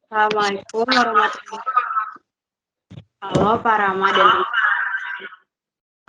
Assalamualaikum warahmatullahi wabarakatuh. Halo Pak Rama dan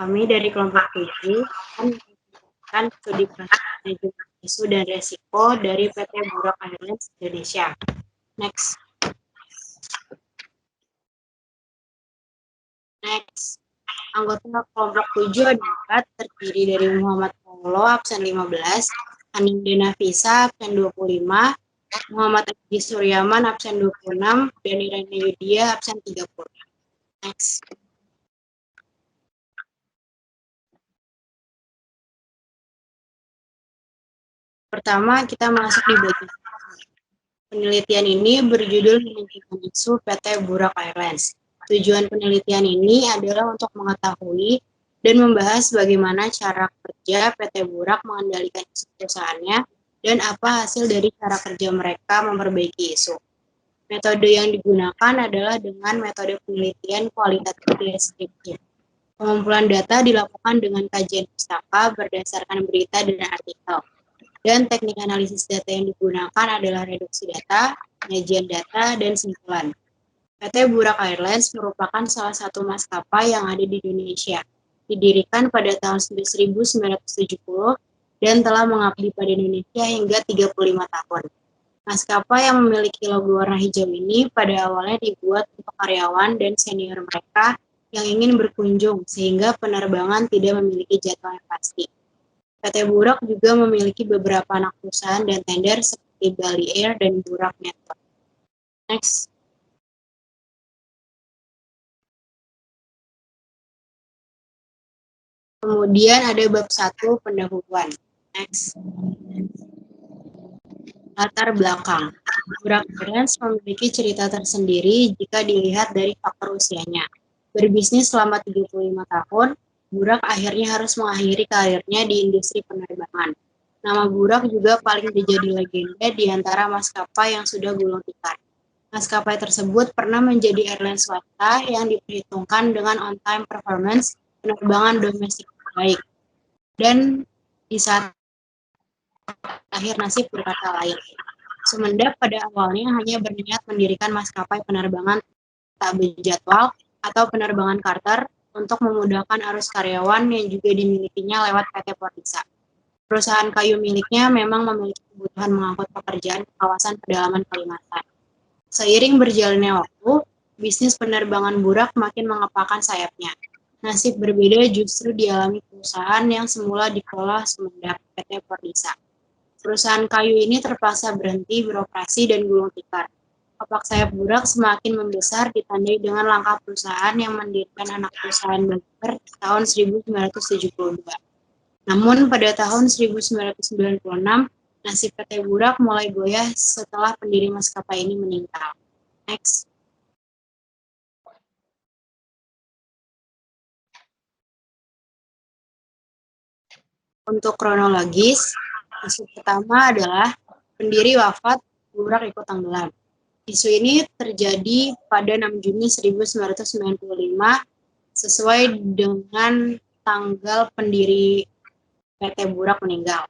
kami dari kelompok 7 akan menjelaskan studi manajemen isu dan resiko dari PT Burak Airlines Indonesia. Next. Anggota kelompok 7 adalah terdiri dari Muhammad Paulo, absen 15, Anindya Nafisa, absen 25, Muhammad Adi Suryaman, absen 26, dan Irene Yudia, absen 30. Next. Pertama, kita masuk di bagian penelitian ini berjudul manajemen isu PT Burak Airlines. Tujuan penelitian ini adalah untuk mengetahui dan membahas bagaimana cara kerja PT Burak mengendalikan isu perusahaannya dan apa hasil dari cara kerja mereka memperbaiki isu. Metode yang digunakan adalah dengan metode penelitian kualitatif deskriptif. Pengumpulan data dilakukan dengan kajian pustaka berdasarkan berita dan artikel. Dan teknik analisis data yang digunakan adalah reduksi data, penyajian data, dan simpulan. PT Burak Airlines merupakan salah satu maskapai yang ada di Indonesia. Didirikan pada tahun 1970 dan telah mengabdi pada Indonesia hingga 35 tahun. Maskapai yang memiliki logo warna hijau ini pada awalnya dibuat untuk karyawan dan senior mereka yang ingin berkunjung, sehingga penerbangan tidak memiliki jadwal yang pasti. PT Burak juga memiliki beberapa anak perusahaan dan tender seperti Bali Air dan Burak Network. Next. Kemudian ada bab 1 pendahuluan. Next. Latar belakang. Burak Airlines memiliki cerita tersendiri jika dilihat dari faktor usianya. Berbisnis selama 35 tahun, Burak akhirnya harus mengakhiri karirnya di industri penerbangan. Nama Burak juga paling menjadi legenda di antara maskapai yang sudah gulung tikar. Maskapai tersebut pernah menjadi airline swasta yang diperhitungkan dengan on-time performance penerbangan domestik terbaik. Dan di saat akhir nasib berkata lain. Sumendak pada awalnya hanya berniat mendirikan maskapai penerbangan tak berjadwal atau penerbangan charter untuk memudahkan arus karyawan yang juga dimilikinya lewat PT Pordisa. Perusahaan kayu miliknya memang memiliki kebutuhan mengangkut pekerjaan ke kawasan pedalaman Kalimantan. Seiring berjalannya waktu, bisnis penerbangan Burak makin mengepakkan sayapnya. Nasib berbeda justru dialami perusahaan yang semula dikelola Sumendak, PT Pordisa. Perusahaan kayu ini terpaksa berhenti beroperasi dan gulung tikar. Kepak sayap Burak semakin membesar ditandai dengan langkah perusahaan yang mendirikan anak perusahaan Bager tahun 1972. Namun pada tahun 1996, nasib PT Burak mulai goyah setelah pendiri maskapai ini meninggal. Next. Untuk kronologis, isu pertama adalah pendiri wafat, Burak ikut tenggelam. Isu ini terjadi pada 6 Juni 1995 sesuai dengan tanggal pendiri PT Burak meninggal.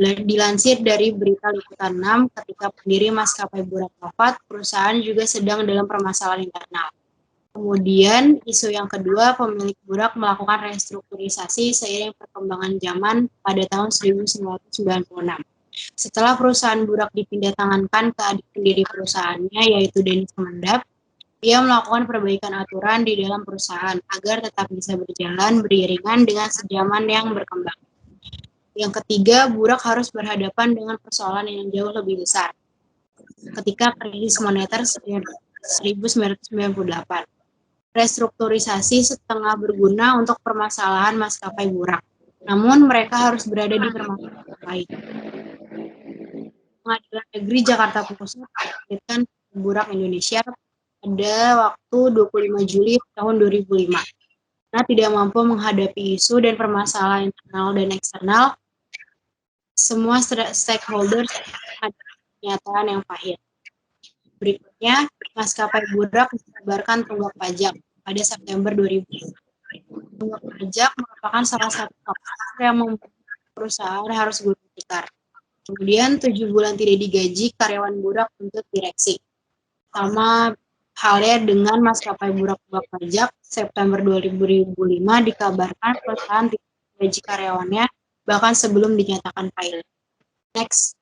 Dilansir dari berita Liputan 6, ketika pendiri maskapai Burak wafat, perusahaan juga sedang dalam permasalahan internal. Kemudian, isu yang kedua, pemilik Burak melakukan restrukturisasi seiring perkembangan zaman pada tahun 1996. Setelah perusahaan Burak dipindah tangankan ke adik pendiri perusahaannya, yaitu Dennis Mendap, dia melakukan perbaikan aturan di dalam perusahaan agar tetap bisa berjalan beriringan dengan zaman yang berkembang. Yang ketiga, Burak harus berhadapan dengan persoalan yang jauh lebih besar. Ketika krisis moneter 1998. Restrukturisasi setengah berguna untuk permasalahan maskapai Burak. Namun mereka harus berada di permasalahan lain. Pengadilan Negeri Jakarta Pusat menetapkan Burak Indonesia pada waktu 25 Juli tahun 2005. Karena tidak mampu menghadapi isu dan permasalahan internal dan eksternal, semua stakeholders ada kenyataan yang pahit. Berikutnya, maskapai Burak dikabarkan tunggak pajak pada September 2005. Tunggak pajak merupakan salah satu faktor yang membuat perusahaan harus gulung tikar. Kemudian 7 bulan tidak digaji karyawan Burak untuk direksi. Sama halnya dengan maskapai Burak Pajak, September 2005 dikabarkan perusahaan tidak menggaji karyawannya bahkan sebelum dinyatakan pilot. Next.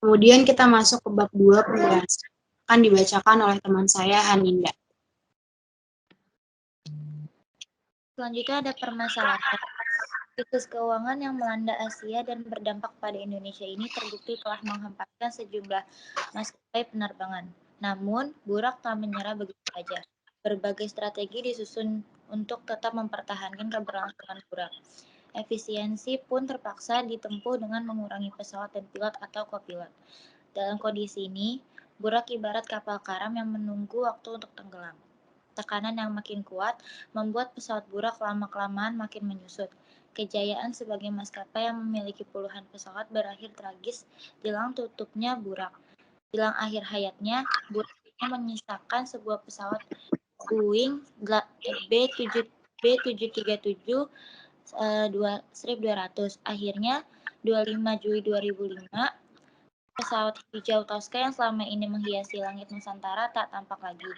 Kemudian kita masuk ke bab 2 penjelasan. Akan dibacakan oleh teman saya, Haninda. Selanjutnya ada permasalahan. Krisis keuangan yang melanda Asia dan berdampak pada Indonesia ini terbukti telah menghempaskan sejumlah maskapai penerbangan. Namun, Burak tak menyerah begitu saja. Berbagai strategi disusun untuk tetap mempertahankan keberlangsungan Burak. Efisiensi pun terpaksa ditempuh dengan mengurangi pesawat dan pilot atau kopilot. Dalam kondisi ini, Burak ibarat kapal karam yang menunggu waktu untuk tenggelam. Tekanan yang makin kuat membuat pesawat Burak lama-kelamaan makin menyusut. Kejayaan sebagai maskapai yang memiliki puluhan pesawat berakhir tragis jelang tutupnya Burak. Jelang akhir hayatnya, Burak menyisakan sebuah pesawat Boeing B737 1200. Akhirnya, 25 Juli 2005, pesawat hijau Tosca yang selama ini menghiasi langit Nusantara tak tampak lagi.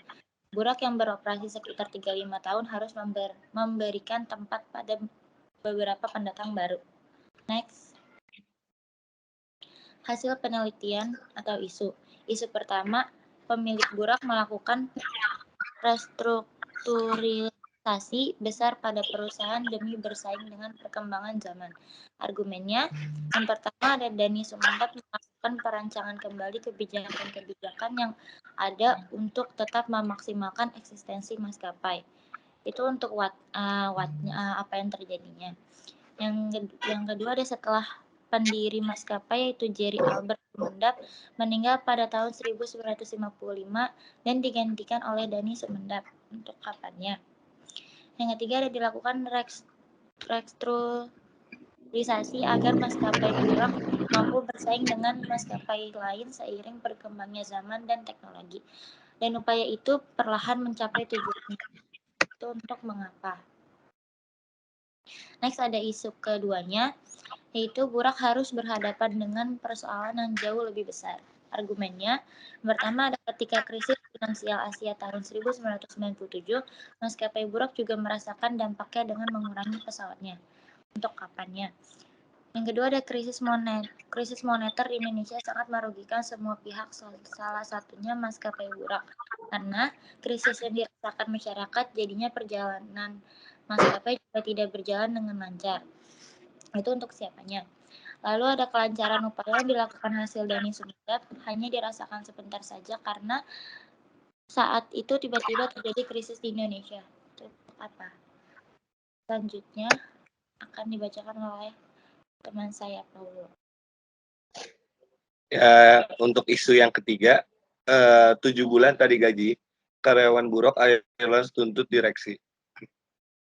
Burak yang beroperasi sekitar 35 tahun harus memberikan tempat pada beberapa pendatang baru. Next. Hasil penelitian atau isu. Isu pertama, pemilik Burak melakukan restrukturisasi besar pada perusahaan demi bersaing dengan perkembangan zaman. Argumennya, yang pertama ada Dani Sumeneb melakukan perancangan kembali kebijakan-kebijakan yang ada untuk tetap memaksimalkan eksistensi maskapai. Itu untuk apa yang terjadinya. Yang kedua ada setelah pendiri maskapai yaitu Jerry Albert Sumeneb meninggal pada tahun 1955 dan digantikan oleh Dani Sumeneb. Untuk kapannya. Yang ketiga ada dilakukan restrukturisasi agar maskapai Burak mampu bersaing dengan maskapai lain seiring berkembangnya zaman dan teknologi. Dan upaya itu perlahan mencapai tujuan. Itu untuk mengapa. Next ada isu keduanya, yaitu Burak harus berhadapan dengan persoalan yang jauh lebih besar. Argumennya, pertama ada ketika krisis finansial Asia tahun 1997, maskapai Burak juga merasakan dampaknya dengan mengurangi pesawatnya. Untuk kapannya? Yang kedua ada krisis moneter di Indonesia sangat merugikan semua pihak, salah satunya maskapai Burak. Karena krisis yang dirasakan masyarakat jadinya perjalanan maskapai juga tidak berjalan dengan lancar. Itu untuk siapanya. Lalu ada kelancaran upaya yang dilakukan hasil Dani Sumeneb hanya dirasakan sebentar saja karena saat itu tiba-tiba terjadi krisis di Indonesia. Itu apa? Selanjutnya akan dibacakan oleh teman saya Paulo. Ya, untuk isu yang ketiga, 7 bulan tadi gaji, karyawan Burak Airlines tuntut direksi.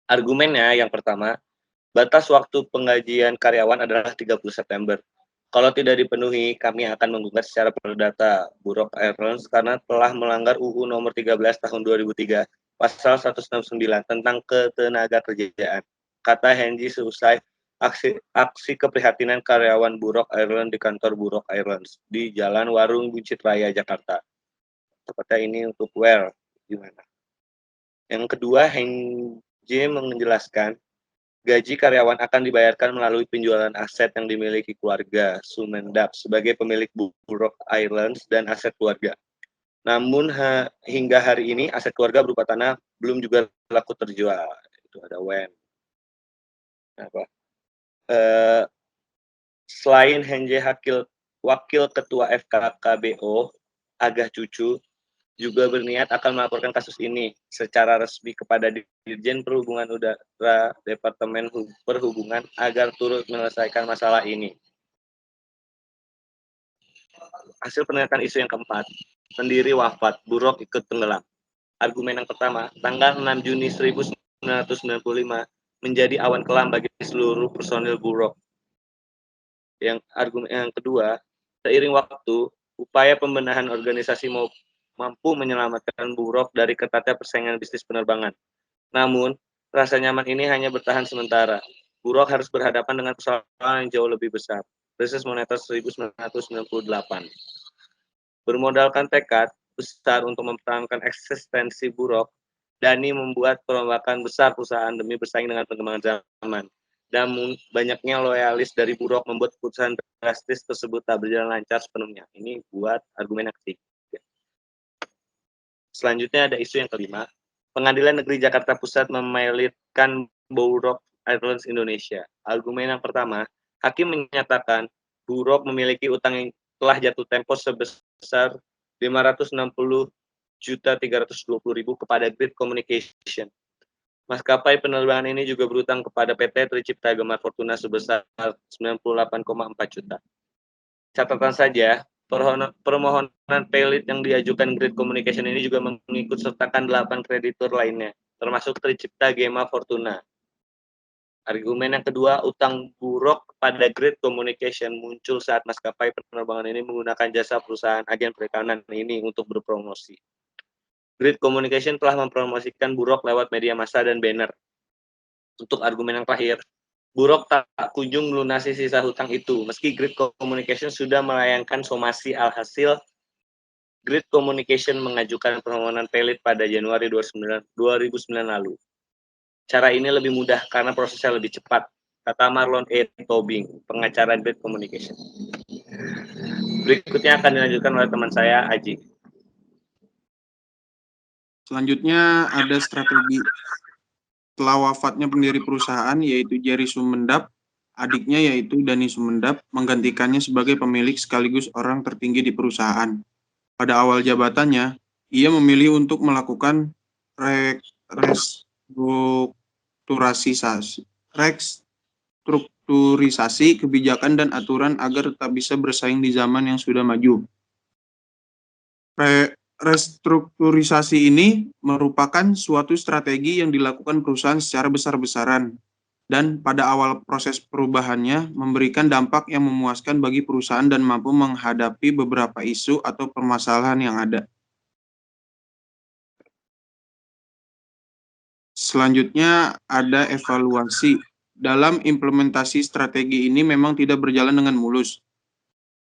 Argumennya yang pertama, batas waktu penggajian karyawan adalah 30 September. Kalau tidak dipenuhi, kami akan menggugat secara perdata Burak Airlines karena telah melanggar UU nomor 13 tahun 2003, pasal 169 tentang ketenagakerjaan. Kata Henry seusai aksi keprihatinan karyawan Burak Airlines di kantor Burak Airlines di Jalan Warung Buncit Raya, Jakarta. Tepatnya ini untuk gimana? Yang kedua, Henry menjelaskan gaji karyawan akan dibayarkan melalui penjualan aset yang dimiliki keluarga Sumeneb sebagai pemilik Burak Airlines dan aset keluarga. Namun hingga hari ini aset keluarga berupa tanah belum juga laku terjual. Itu ada WEN. Selain Henry Wakil Ketua FKKBO, Agah Cucu, juga berniat akan melaporkan kasus ini secara resmi kepada Dirjen Perhubungan Udara Departemen Perhubungan agar turut menyelesaikan masalah ini. Hasil penelitian isu yang keempat, pendiri wafat, Burak ikut tenggelam. Argumen yang pertama, tanggal 6 Juni 1995 menjadi awan kelam bagi seluruh personil Burak. Argumen yang kedua, seiring waktu, upaya pembenahan organisasi mampu menyelamatkan Burak dari ketatnya persaingan bisnis penerbangan. Namun, rasa nyaman ini hanya bertahan sementara. Burak harus berhadapan dengan persoalan yang jauh lebih besar. krisis moneter 1998. Bermodalkan tekad besar untuk mempertahankan eksistensi Buruk, Dhani membuat perombakan besar perusahaan demi bersaing dengan perkembangan zaman. Dan banyaknya loyalis dari Buruk membuat keputusan drastis tersebut tak berjalan lancar sepenuhnya. Ini buat argumen yang ketiga. Selanjutnya ada isu yang kelima. Pengadilan Negeri Jakarta Pusat memelitkan Buruk Airlines Indonesia. Argumen yang pertama, hakim menyatakan Buruk memiliki utang yang telah jatuh tempo sebesar 560.320.000 kepada Grid Communication. Maskapai penerbangan ini juga berutang kepada PT Tricipta Gemar Fortuna sebesar 98,4 juta. Catatan saja, permohonan pelit yang diajukan Grid Communication ini juga mengikut sertakan 8 kreditur lainnya, termasuk Tricipta Gemar Fortuna. Argumen yang kedua, utang Buruk pada Grid Communication muncul saat maskapai penerbangan ini menggunakan jasa perusahaan agen perikanan ini untuk berpromosi. Grid Communication telah mempromosikan Buruk lewat media massa dan banner. Untuk argumen yang terakhir, Buruk tak kunjung melunasi sisa hutang itu, meski Grid Communication sudah melayangkan somasi. Alhasil, Grid Communication mengajukan permohonan pelit pada Januari 2009 lalu. Cara ini lebih mudah karena prosesnya lebih cepat, kata Marlon E. Tobing, pengacara Grid Communication. Berikutnya akan dilanjutkan oleh teman saya, Aji. Selanjutnya ada strategi. Setelah wafatnya pendiri perusahaan yaitu Jerry Sumendap, adiknya yaitu Dhani Sumendap menggantikannya sebagai pemilik sekaligus orang tertinggi di perusahaan. Pada awal jabatannya, ia memilih untuk melakukan restrukturisasi kebijakan dan aturan agar tetap bisa bersaing di zaman yang sudah maju. Restrukturisasi ini merupakan suatu strategi yang dilakukan perusahaan secara besar-besaran dan pada awal proses perubahannya memberikan dampak yang memuaskan bagi perusahaan dan mampu menghadapi beberapa isu atau permasalahan yang ada. Selanjutnya ada evaluasi. Dalam implementasi strategi ini memang tidak berjalan dengan mulus.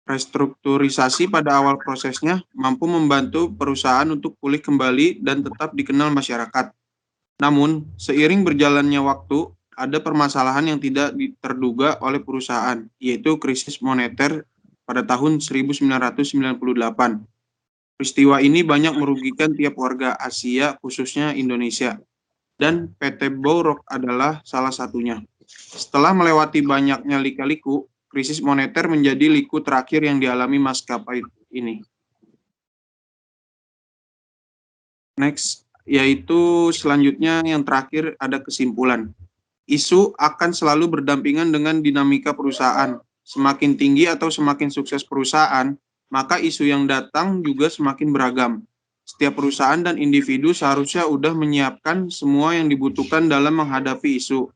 Restrukturisasi pada awal prosesnya mampu membantu perusahaan untuk pulih kembali dan tetap dikenal masyarakat. Namun, seiring berjalannya waktu, ada permasalahan yang tidak terduga oleh perusahaan, yaitu krisis moneter pada tahun 1998. Peristiwa ini banyak merugikan tiap warga Asia, khususnya Indonesia, dan PT Buruk adalah salah satunya. Setelah melewati banyaknya lika-liku, krisis moneter menjadi liku terakhir yang dialami maskapai ini. Next, yaitu selanjutnya yang terakhir ada kesimpulan. Isu akan selalu berdampingan dengan dinamika perusahaan. Semakin tinggi atau semakin sukses perusahaan, maka isu yang datang juga semakin beragam. Setiap perusahaan dan individu seharusnya sudah menyiapkan semua yang dibutuhkan dalam menghadapi isu,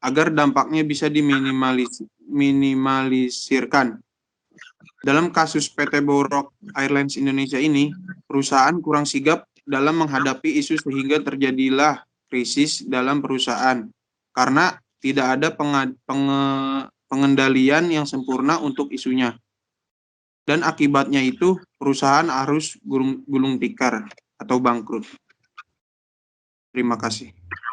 agar dampaknya bisa diminimalisirkan. Dalam kasus PT Buruk Airlines Indonesia ini, perusahaan kurang sigap dalam menghadapi isu sehingga terjadilah krisis dalam perusahaan, karena tidak ada pengendalian yang sempurna untuk isunya. Dan akibatnya itu, perusahaan harus gulung tikar atau bangkrut. Terima kasih.